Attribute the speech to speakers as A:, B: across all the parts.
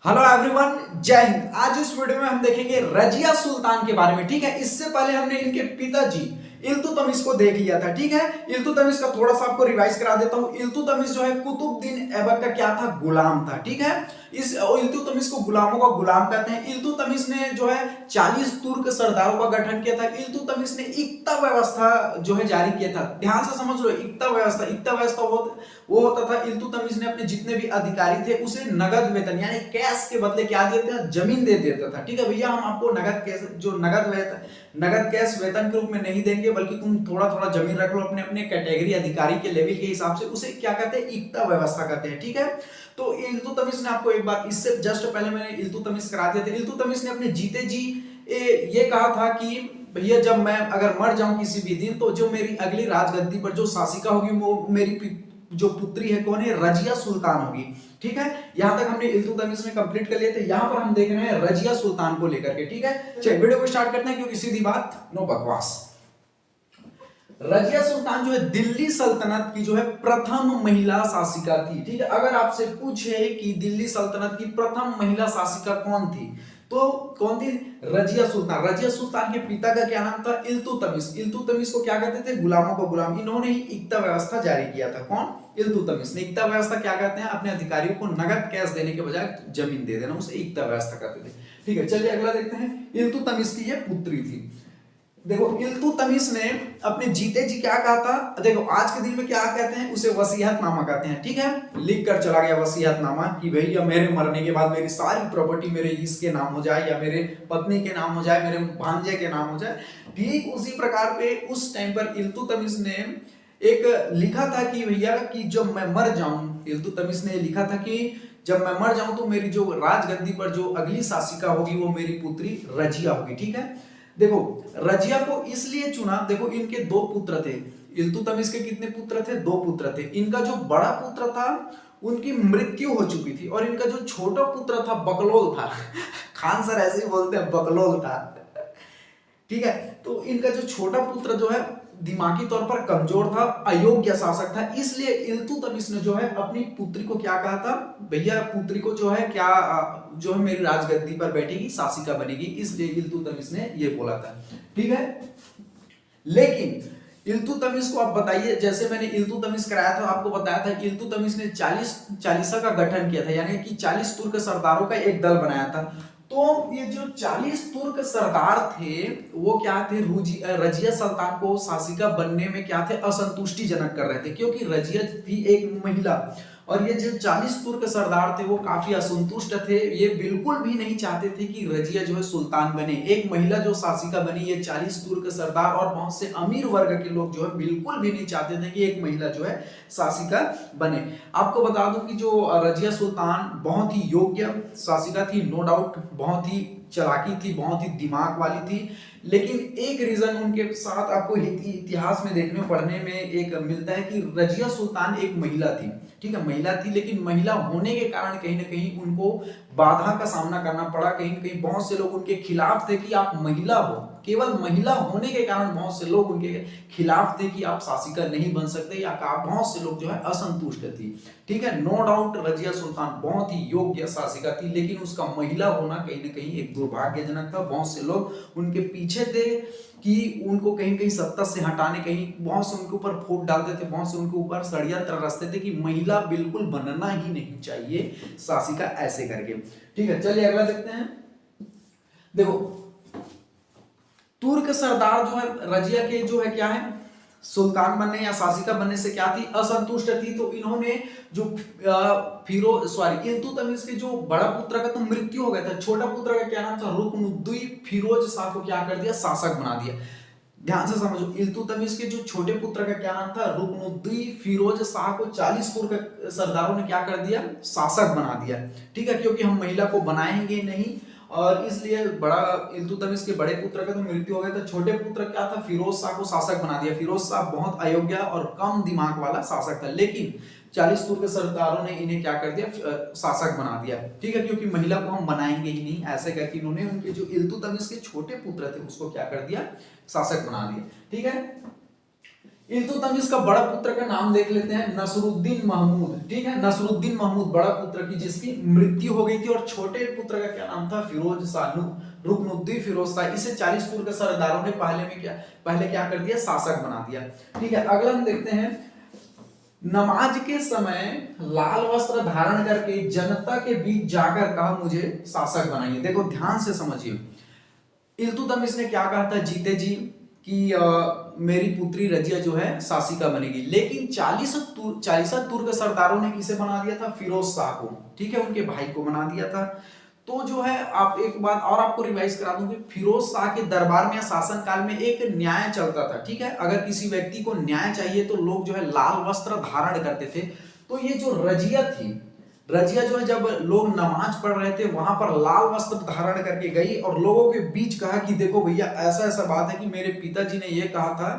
A: Hello everyone, जय हिंद। आज इस वीडियो में हम देखेंगे रजिया सुल्तान के बारे में। ठीक है, इससे पहले हमने इनके पिताजी इल्तुतमिश को देख लिया था। ठीक है, इल्तुतमिश का थोड़ा सा आपको रिवाइज करा देता हूं। इल्तुतमिश जो है कुतुबुद्दीन ऐबक का क्या था, गुलाम था। ठीक है, इस इल्तुतमिश को गुलामों का गुलाम कहते हैं। इल्तुतमिश ने जो है 40 तुर्क सरदारों का गठन किया था। इल्तुतमिश ने इक्ता व्यवस्था जो है जारी किया था। ध्यान से समझ लो, इक्ता व्यवस्था वो होता था, इल्तुतमिश ने अपने जितने भी अधिकारी थे उसे नगद वेतन यानी कैश के बदले क्या देते थे, जमीन दे देता था। ठीक है भैया, हम आपको नगद कैश जो नगद कैश वेतन के रूप में नहीं देंगे, बल्कि तुम थोड़ा थोड़ा जमीन रख लो अपने अपने कैटेगरी अधिकारी के लेवल के हिसाब से। उसे क्या कहते हैं, इक्ता व्यवस्था कहते हैं। ठीक है, तो इल्तुतमिश ने आपको एक बात, इससे जस्ट पहले मैंने इल्तुतमिश करा दिया था। इल्तुतमिश ने अपने जीते जी ये कहा था कि भैया जब मैं अगर मर जाऊं किसी भी दिन, तो जो मेरी अगली राजगद्दी पर जो शासिका होगी वो मेरी जो पुत्री है कौन है, रजिया सुल्तान होगी। ठीक है, यहां तक हमने इल्तुतमिश में कंप्लीट कर लिए थे। यहां पर हम देख रहे हैं रजिया सुल्तान को लेकर के। ठीक है, चलिए वीडियो को स्टार्ट करते हैं, क्योंकि सीधी बात, नो बकवास। रजिया सुल्तान जो है दिल्ली सल्तनत की जो है प्रथम महिला शासिका थी। ठीक है, अगर आपसे पूछे कि दिल्ली सल्तनत की प्रथम महिला शासिका कौन थी, तो कौन थी, रजिया सुल्तान। रजिया सुल्तान के पिता का क्या नाम था, इल्तुतमिश। इल्तुतमिश को क्या कहते थे, गुलामों को गुलाम। इन्होंने ही इक्ता व्यवस्था जारी किया था। कौन, इल्तुतमिश ने। इक्ता व्यवस्था क्या कहते हैं, अपने अधिकारियों को नगद कैश देने के बजाय जमीन दे देना, उसे इक्ता व्यवस्था कहते थे। ठीक है, चलिए अगला देखते हैं। इल्तुतमिश की ये पुत्री थी। देखो, इल्तुतमिश ने अपने जीते जी क्या कहा था, देखो आज के दिन में क्या कहते हैं, उसे वसीयतनामा कहते हैं। ठीक है, लिख कर चला गया वसीयतनामा कि भैया मेरे मरने के बाद मेरी सारी प्रॉपर्टी मेरे इसके नाम हो जाए, या मेरे पत्नी के नाम हो जाए, मेरे भांजे के नाम हो जाए। ठीक उसी प्रकार पे उस टाइम पर इल्तुतमिश ने एक लिखा था कि भैया कि जब मैं मर जाऊं, इल्तुतमिश ने लिखा था कि जब मैं मर जाऊं तो मेरी जो राजगद्दी पर जो अगली शासिका होगी वो मेरी पुत्री रजिया होगी। ठीक है, देखो रजिया को इसलिए चुना, देखो इनके दो पुत्र थे। इल्तुतमिश के कितने पुत्र थे, दो पुत्र थे। इनका जो बड़ा पुत्र था उनकी मृत्यु हो चुकी थी, और इनका जो छोटा पुत्र था बकलोल था। खान सर ऐसे ही बोलते हैं, बकलोल था। ठीक है, तो इनका जो छोटा पुत्र जो है दिमागी तौर पर कमजोर था, अयोग्य शासक था। इसलिए इल्तुतमिश ने जो है अपनी पुत्री को क्या कहा था, भैया पुत्री को जो है क्या जो है मेरी राजगद्दी पर बैठेगी, शासिका बनेगी। इसलिए इल्तुतमिश ने ये बोला था। ठीक है, लेकिन इल्तुतमिश को आप बताइए, जैसे मैंने इल्तुतमिश कराया था, आपको बताया था इल्तुतमिश ने 40 का गठन किया था, यानी कि 40 तुर्क सरदारों का एक दल बनाया था। तो ये जो 40 तुर्क सरदार थे वो क्या थे, रजिया सुल्तान को शासिका बनने में क्या थे, असंतुष्टिजनक कर रहे थे, क्योंकि रजिया थी एक महिला, और ये जो 40 तुर्क सरदार थे वो काफी असंतुष्ट थे। ये बिल्कुल भी नहीं चाहते थे कि रजिया जो है सुल्तान बने, एक महिला जो शासिका बनी। ये 40 तुर्क सरदार और बहुत से अमीर वर्ग के लोग जो है बिल्कुल भी नहीं चाहते थे कि एक महिला जो है शासिका बने। आपको बता दूं कि जो रजिया सुल्तान बहुत ही योग्य शासिका थी, नो डाउट, बहुत ही चालाकी थी, बहुत ही दिमाग वाली थी। लेकिन एक रीजन उनके साथ आपको इतिहास में देखने पढ़ने में एक मिलता है कि रजिया सुल्तान एक महिला थी। ठीक है, महिला थी, लेकिन महिला होने के कारण कहीं ना कहीं उनको बाधा का सामना करना पड़ा। कहीं ना कहीं बहुत से लोग उनके खिलाफ थे कि आप महिला हो, केवल महिला होने के कारण बहुत से लोग उनके खिलाफ थे कि आप शासिका नहीं बन सकते, या बहुत से लोग जो है असंतुष्ट थी। ठीक है, नो डाउट रजिया सुल्तान बहुत ही योग्य शासिका थी, लेकिन उसका महिला होना कहीं ना कहीं एक दुर्भाग्यजनक था। बहुत से लोग उनके पीछे थे कि उनको कहीं कहीं सत्ता से हटाने, कहीं बहुत से उनके ऊपर फूट डालते थे, बहुत से उनके ऊपर षड्यंत्र रचते थे कि महिला बिल्कुल बनना ही नहीं चाहिए शासिका, ऐसे करके। ठीक है, चलिए अगला देखते हैं। देखो तुर्क सरदार जो है रजिया के जो है क्या है, सुल्तान बनने या शासिका बनने से क्या थी, असंतुष्ट थी। तो इन्होंने जो इल्तुतमिश के जो बड़ा पुत्र का तो मृत्यु हो गया था, छोटा पुत्र का क्या नाम था, रुकनुद्दीन फिरोज शाह को क्या कर दिया, शासक बना दिया। ध्यान से समझो, इल्तुतमिश के जो छोटे पुत्र का क्या नाम था, रुकनुद्दीन फिरोज शाह को 40 तुर्क सरदारों ने क्या कर दिया, शासक बना दिया। ठीक है, क्योंकि हम महिला को बनाएंगे नहीं, और इसलिए बड़ा इल्तुतमिश के बड़े पुत्र का तो मृत्यु हो गया था, छोटे पुत्र क्या था, फिरोज शाह को शासक बना दिया। फिरोज शाह बहुत अयोग्य और कम दिमाग वाला शासक था, लेकिन 40 तुर्क सरदारों ने इन्हें क्या कर दिया, शासक बना दिया। ठीक है, क्योंकि महिला को हम बनाएंगे ही नहीं, ऐसे करके इन्होंने उनके जो इल्तुतमिश के छोटे पुत्र थे उसको क्या कर दिया, शासक बना दिया। ठीक है, इल्तुतमिश का बड़ा पुत्र का नाम देख लेते हैं, नसरुद्दीन महमूद। ठीक है, नसरुद्दीन महमूद बड़ा पुत्र की जिसकी मृत्यु हो गई थी, और छोटे पुत्र का क्या नाम था, फिरोज शाह, रुकनुद्दीन फिरोज शाह। इसे 40 तुर्क सरदारों ने पहले क्या कर दिया, शासक बना दिया। ठीक है, अगला हम देखते हैं, नमाज के समय लाल वस्त्र धारण करके जनता के बीच जाकर कहा मुझे शासक बनाइए। देखो ध्यान से समझिए, इल्तुतमिश ने क्या कहा था, जीते जी कि मेरी पुत्री रजिया जो है शासिका बनेगी, लेकिन 40 तुर्क सरदारों ने किसे बना दिया था, फिरोज शाह को। ठीक है, उनके भाई को बना दिया था। तो जो है, आप एक बात और आपको रिवाइज करा दूं कि फिरोज शाह के दरबार में या शासन काल में एक न्याय चलता था। ठीक है, अगर किसी व्यक्ति को न्याय चाहिए तो लोग जो है लाल वस्त्र धारण करते थे। तो ये जो रजिया थी, रजिया जो है जब लोग नमाज पढ़ रहे थे वहां पर लाल वस्त्र धारण करके गई और लोगों के बीच कहा कि देखो भैया ऐसा ऐसा बात है कि मेरे पिताजी ने यह कहा था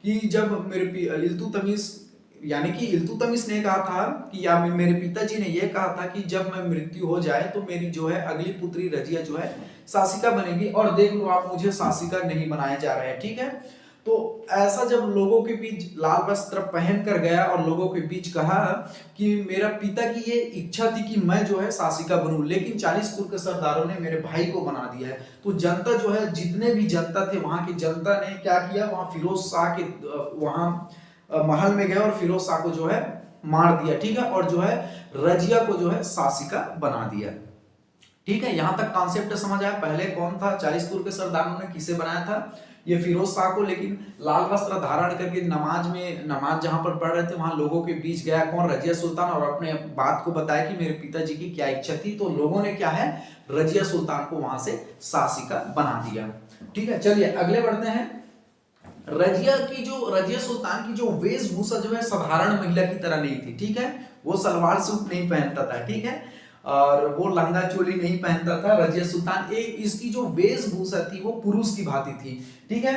A: कि जब इल्तुतमिश यानी कि इल्तुतमिश ने कहा था कि या मेरे पिताजी ने यह कहा था कि जब मैं मृत्यु हो जाए तो मेरी जो है अगली पुत्री रजिया जो है शासिका बनेगी, और देख लो आप मुझे शासिका नहीं बनाया जा रहा है। ठीक है, तो ऐसा जब लोगों के बीच लाल वस्त्र पहन कर गया और लोगों के बीच कहा कि मेरा पिता की ये इच्छा थी कि मैं जो है शासिका बनूं, लेकिन 40 तुर्क सरदारों ने मेरे भाई को बना दिया है। तो जनता जो है, जितने भी जनता थे वहां की जनता ने क्या किया, वहां फिरोज शाह के वहां महल में गए और फिरोज शाह को जो है मार दिया। ठीक है, और जो है रजिया को जो है शासिका बना दिया। ठीक है, यहां तक कॉन्सेप्ट समझ आया। पहले कौन था, 40 तुर्क सरदारों ने किसे बनाया था, ये फिरोज शाह को, लेकिन लाल वस्त्र धारण करके नमाज जहां पर पढ़ रहे थे वहां लोगों के बीच गया कौन, रजिया सुल्तान, और अपने बात को बताया कि मेरे पिताजी की क्या इच्छा थी। तो लोगों ने क्या है, रजिया सुल्तान को वहां से शासिका बना दिया। ठीक है, चलिए अगले बढ़ते हैं। रजिया सुल्तान की जो वेशभूषा जो है साधारण महिला की तरह नहीं थी। ठीक है, वो सलवार सूट नहीं पहनता था। ठीक है, और वो लहंगा चोली नहीं पहनता था। रजिया सुल्तान इसकी जो वेशभूषा थी वो पुरुष की भांति थी। ठीक है,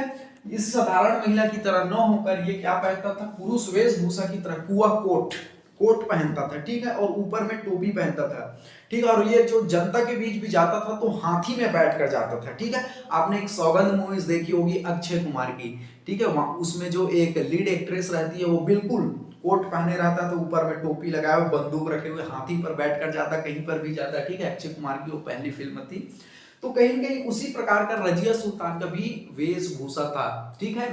A: इस साधारण महिला की तरह न होकर ये क्या पहनता था, पुरुष वेशभूषा की तरह कुआ कोट पहनता था। ठीक है, और ऊपर में टोपी पहनता था। ठीक है, और ये जो जनता के बीच भी जाता था तो हाथी में बैठ कर जाता था। ठीक है, आपने एक सौगंध मूवीज देखी होगी अक्षय कुमार की। ठीक है, वहां उसमें जो एक लीड एक्ट्रेस रहती है वो बिल्कुल कोट पहने रहता, तो ऊपर में टोपी लगाया हुआ, बंदूक रखे हुए, हाथी पर बैठकर जाता, कहीं पर भी जाता। ठीक है, अक्षय कुमार की वो पहली फिल्म थी। तो कहीं न कहीं उसी प्रकार का रजिया सुल्तान का भी वेशभूषा था। ठीक है,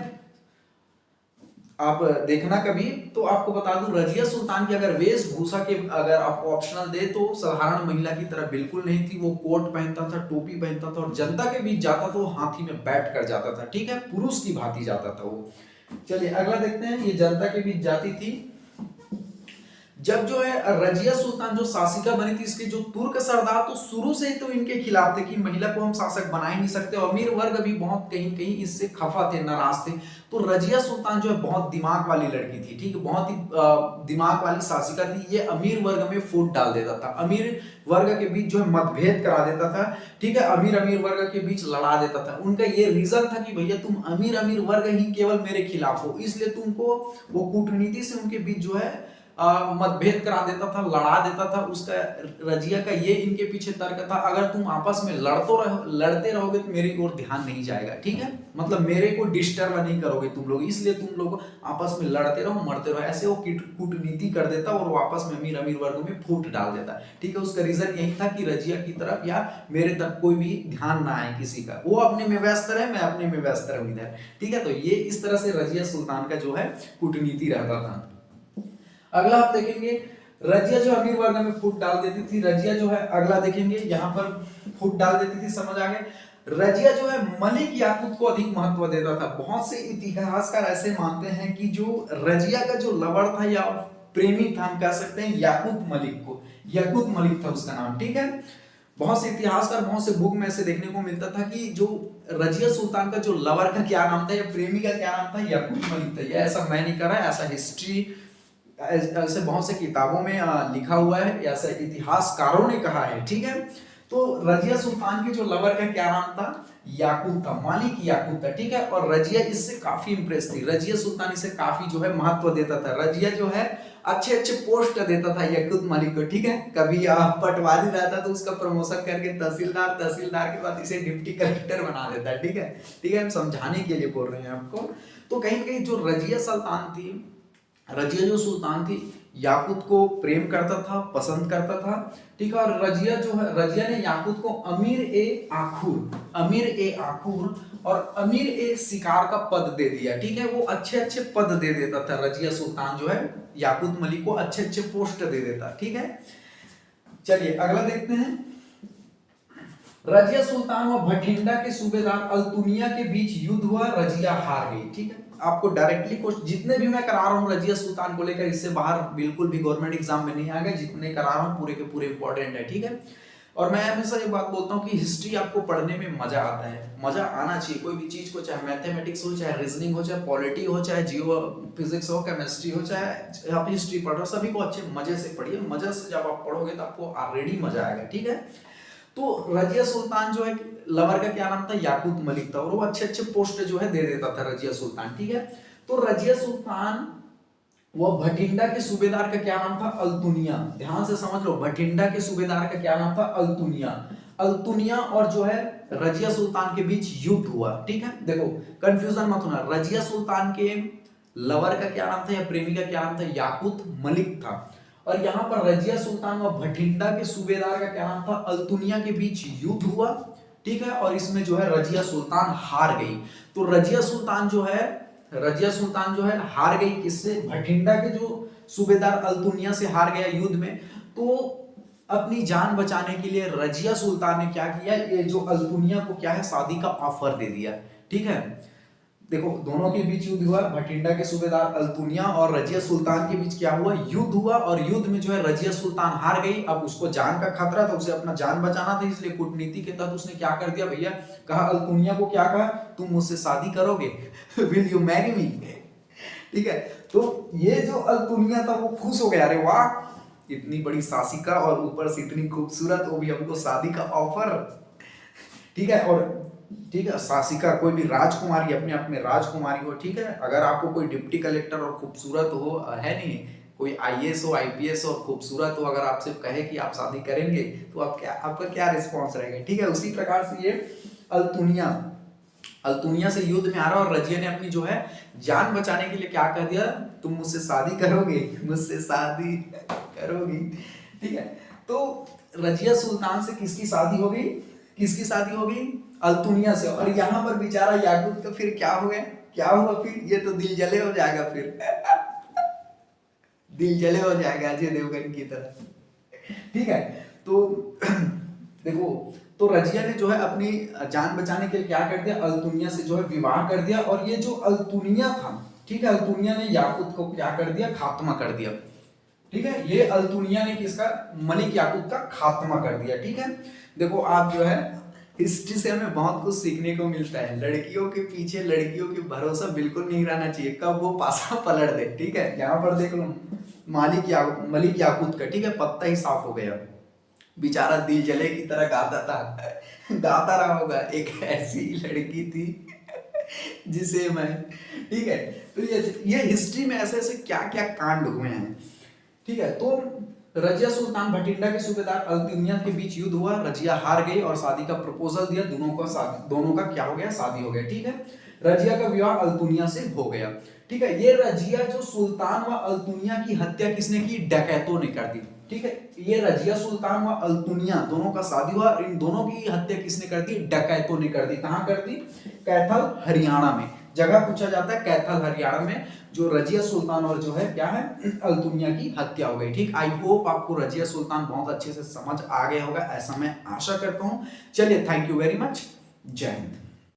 A: आप देखना कभी, तो आपको बता दूं रजिया सुल्तान की अगर वेशभूषा के अगर आपको ऑप्शनल दे तो साधारण महिला की तरह बिल्कुल नहीं थी। वो कोट पहनता था, टोपी पहनता था, और जनता के बीच जाता था वो हाथी में बैठ कर जाता था। ठीक है, पुरुष की भांति जाता था वो। चलिए अगला देखते हैं, ये जनता के बीच जाती थी। जब जो है रजिया सुल्तान जो शासिका बनी थी, इसके जो तुर्क सरदार तो शुरू से ही तो इनके खिलाफ थे कि महिला को हम शासक बना ही नहीं सकते। अमीर वर्ग भी बहुत कहीं कहीं इससे खफा थे, नाराज थे। तो रजिया सुल्तान जो है बहुत दिमाग वाली लड़की थी। ठीक है, बहुत ही दिमाग वाली शासिका थी। ये अमीर वर्ग में फूट डाल देता था, अमीर वर्ग के बीच जो है मतभेद करा देता था। ठीक है, अमीर वर्ग के बीच लड़ा देता था। उनका ये रीजन था कि भैया तुम अमीर वर्ग ही केवल मेरे खिलाफ हो, इसलिए तुमको वो कूटनीति से उनके बीच जो है मतभेद करा देता था, लड़ा देता था। उसका रजिया का ये इनके पीछे तर्क था, अगर तुम आपस में लड़ते रहोगे तो मेरी ओर ध्यान नहीं जाएगा। ठीक है, मतलब मेरे को डिस्टर्ब नहीं करोगे तुम लोग, इसलिए तुम लोग आपस में लड़ते रहो, मरते रहो। ऐसे वो कूटनीति कर देता और वो आपस में अमीर वर्ग में फूट डाल देता। ठीक है, उसका रीजन यही था कि रजिया की तरफ या मेरे तरफ कोई भी ध्यान ना आए किसी का, वो अपने में व्यस्त रहे, मैं अपने में व्यस्त रहूं इधर। ठीक है, तो ये इस तरह से रजिया सुल्तान का जो है कूटनीति रहता था। अगला आप देखेंगे, रजिया जो अमीर वर्ग में फूट डाल देती थी। रजिया जो है अगला देखेंगे, यहाँ पर फूट डाल देती थी, समझ आ गए। रजिया जो है मलिक याकूत को अधिक महत्व देता था। बहुत से इतिहासकार ऐसे मानते हैं कि जो रजिया का जो लवर था या प्रेमी था, हम कह सकते हैं याकूत मलिक था उसका नाम। ठीक है, बहुत से इतिहासकार, बहुत से बुक में ऐसे देखने को मिलता था कि जो रजिया सुल्तान का जो लवर का क्या नाम था या प्रेमी का क्या नाम था, याकूत मलिक था। यह ऐसा मैं नहीं कर रहा, ऐसा हिस्ट्री ऐसे बहुत से किताबों में लिखा हुआ है, ऐसा इतिहासकारों ने कहा है। ठीक है, तो रजिया सुल्तान के जो लवर का क्या नाम था, याकूत था, मालिक याकूत था। ठीक है, और रजिया इससे काफी इंप्रेस थी। रजिया सुल्तान इसे काफी जो है महत्व देता था। रजिया जो है अच्छे पोस्ट देता था याकूत मलिक को। ठीक है, कभी पटवारी रहता तो उसका प्रमोशन करके तहसीलदार के बाद इसे डिप्टी कलेक्टर बना देता है। ठीक है, हम समझाने के लिए बोल रहे हैं आपको। तो कहीं ना कहीं जो रजिया सुल्तान थी, रजिया जो सुल्तान थी याकूत को प्रेम करता था, पसंद करता था, ठीक है। और रजिया जो है, रजिया ने याकूत को अमीर ए आखूर और अमीर ए शिकार का पद दे दिया, ठीक है। वो अच्छे अच्छे पद दे देता था, रजिया सुल्तान जो है याकूत मलिक को अच्छे अच्छे पोस्ट दे देता, ठीक है। चलिए अगला देखते हैं। रजिया सुल्तान व भटिंडा के सूबेदार अल्तुनिया के बीच युद्ध हुआ, रजिया हार गई, ठीक है। आपको डायरेक्टली क्वेश्चन जितने भी मैं करा रहा हूँ रजिया सुल्तान को लेकर, इससे बाहर बिल्कुल भी गवर्नमेंट एग्जाम में नहीं आ गए, जितने करा रहा हूँ पूरे के पूरे इंपॉर्टेंट है, ठीक है। और मैं हमेशा ये बात बोलता हूँ कि हिस्ट्री आपको पढ़ने में मजा आता है, मजा आना चाहिए कोई भी चीज को, चाहे मैथमेटिक्स हो, चाहे रीजनिंग हो, चाहे पॉलिटी हो, चाहे जियो फिजिक्स हो, केमिस्ट्री हो, चाहे आप हिस्ट्री पढ़ रहे हो, सभी को अच्छे मजे से पढ़िए। मजे से जब आप पढ़ोगे तो आपको ऑलरेडी मजा आएगा, ठीक है। तो रजिया सुल्तान जो है लवर का क्या नाम था, याकूत मलिक था, और वो अच्छे अच्छे पोस्ट जो है दे देता था रजिया सुल्तान, ठीक है। तो रजिया सुल्तान वो भटिंडा के सूबेदार का क्या नाम था, अल्तुनिया। ध्यान से समझ लो, भटिंडा के सूबेदार का क्या नाम था, अल्तुनिया। अल्तुनिया और जो है रजिया सुल्तान के बीच युद्ध हुआ, ठीक है। देखो कंफ्यूजन मत होना, रजिया सुल्तान के लवर का क्या नाम था या प्रेमी का क्या नाम था, याकूत मलिक था। और यहाँ पर रजिया सुल्तान व भटिंडा के सूबेदार का क्या नाम था, अल्तुनिया के बीच युद्ध हुआ, ठीक है। और इसमें जो है रजिया सुल्तान हार गई। तो रजिया सुल्तान जो है हार गई किससे, भटिंडा के जो सूबेदार अल्तुनिया से हार गया युद्ध में। तो अपनी जान बचाने के लिए रजिया सुल्तान ने क्या किया, ये जो अल्तुनिया को क्या है शादी का ऑफर दे दिया, ठीक है। देखो दोनों के बीच युद्ध हुआ, भटिंडा के सूबेदार अल्तुनिया और रजिया सुल्तान के बीच क्या हुआ, युद्ध हुआ। और युद्ध में जो है रजिया सुल्तान हार गई। अब उसको जान का खतरा था, उसे अपना जान बचाना था, इसलिए कूटनीति के तहत उसने क्या कर दिया भैया, कहा अल्तुनिया को, क्या कहा, तुम मुझसे शादी करोगे, विल यू मैरी मी, ठीक है। तो ये जो अल्तुनिया था वो खुश हो गया, अरे वाह इतनी बड़ी शासिका और ऊपर से इतनी खूबसूरत, वो भी हमको शादी का ऑफर, ठीक है। और ठीक है, शासिका कोई भी राजकुमारी अपने आप में राजकुमारी हो, ठीक है। अगर आपको कोई डिप्टी कलेक्टर और खूबसूरत हो, है नहीं, कोई आईएएस हो, आईपीएस हो, खूबसूरत हो, अगर आपसे कहे कि आप शादी करेंगे तो आपका क्या रिस्पॉन्स रहेगा, ठीक है। उसी प्रकार से ये अल्तुनिया से युद्ध में आ रहा, और रजिया ने अपनी जो है जान बचाने के लिए क्या कह दिया, तुम मुझसे शादी करोगे, मुझसे शादी करोगी, ठीक है। तो रजिया सुल्तान से किसकी शादी हो गई, अल्तुनिया से। और यहाँ पर बेचारा याकूत का फिर क्या हुआ फिर, ये तो दिल जले हो जाएगा फिर दिल जले हो जाएगा अजय देवगन की तरह, ठीक है। तो देखो, तो रजिया ने जो है अपनी जान बचाने के लिए क्या कर दिया, अल्तुनिया से जो है विवाह कर दिया। और ये जो अल्तुनिया था, ठीक है, अल्तुनिया ने याकूत को क्या कर दिया, खात्मा कर दिया, ठीक है। ये अल्तुनिया ने किसका, मलिक याकूत का खात्मा कर दिया, ठीक है। देखो आप जो है हिस्ट्री से हमें बहुत कुछ सीखने को मिलता है। लड़कियों के पीछे लड़कियों के भरोसा बिल्कुल नहीं रहना चाहिए, कब वो पासा पलट दे, ठीक है। यहाँ पर देख लो मलिक याकूत का, ठीक है, पत्ता ही साफ हो गया, बेचारा दिल जले की तरह गाता रहा होगा, एक ऐसी लड़की थी जिसे मैं, ठीक है। तो ये हिस्ट्री में ऐसे ऐसे क्या क्या कांड हुए हैं, ठीक है। तो रजिया सुल्तान भटिंडा के सूबेदार अल्तुनिया के बीच युद्ध हुआ, रजिया हार गई और शादी का प्रपोजल दिया, दोनों का क्या हो गया, शादी हो गया, ठीक है। रजिया का विवाह अल्तुनिया से हो गया, ठीक है। ये रजिया जो सुल्तान व अल्तुनिया की हत्या किसने की, डकैतों ने कर दी, ठीक है। ये रजिया सुल्तान व अल्तुनिया दोनों का शादी हुआ, इन दोनों की हत्या किसने कर दी, डकैतों ने कर दी। कहां कर दी, कैथल हरियाणा में। जगह पूछा जाता है कैथल हरियाणा में, जो रजिया सुल्तान और जो है क्या है, अल्तुनिया की हत्या हो गई, ठीक। आई होप आपको रजिया सुल्तान बहुत अच्छे से समझ आ गया होगा, ऐसा मैं आशा करता हूं। चलिए, थैंक यू वेरी मच, जय हिंद।